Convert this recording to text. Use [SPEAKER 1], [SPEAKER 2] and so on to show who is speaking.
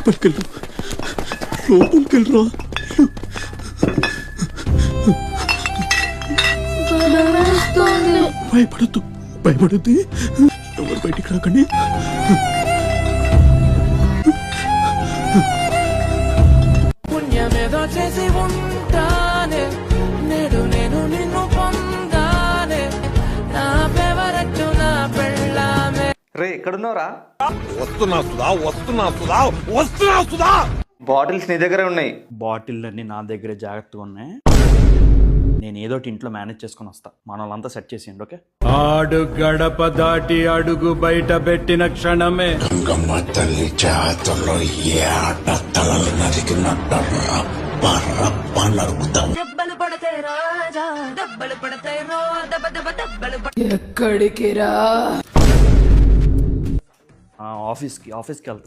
[SPEAKER 1] లోపలికెళ్ళరా భయపడద్దు ఎవరు బయటికి రాకండి.
[SPEAKER 2] పుణ్యమేదో చేసి ఉంటానే నేడు నేను నిన్ను పొందానే నా ఫేవరెట్ నా పెళ్ళామే.
[SPEAKER 3] రే ఎక్కడున్నావురా?
[SPEAKER 4] వస్తున్నా సుధా.
[SPEAKER 3] బాటిల్స్ నీ దగ్గరే ఉన్నాయి.
[SPEAKER 1] బాటిల్ అన్ని నా దగ్గరే జాగ్రత్తగా ఉన్నాయి. నేను ఏదోటి ఇంట్లో మేనేజ్ చేసుకుని వస్తా. మన వాళ్ళంతా సెట్ చేసేయండి. ఓకే.
[SPEAKER 5] ఆడు గడప దాటి అడుగు బయట పెట్టిన క్షణమే
[SPEAKER 6] గంగమ్మ తల్లి జాతరలో ఏ ఆట తలలు నరికినట్టు నరుకుతాం.
[SPEAKER 2] ఎక్కడికి రా?
[SPEAKER 1] ఆఫీస్కి వెళ్తా.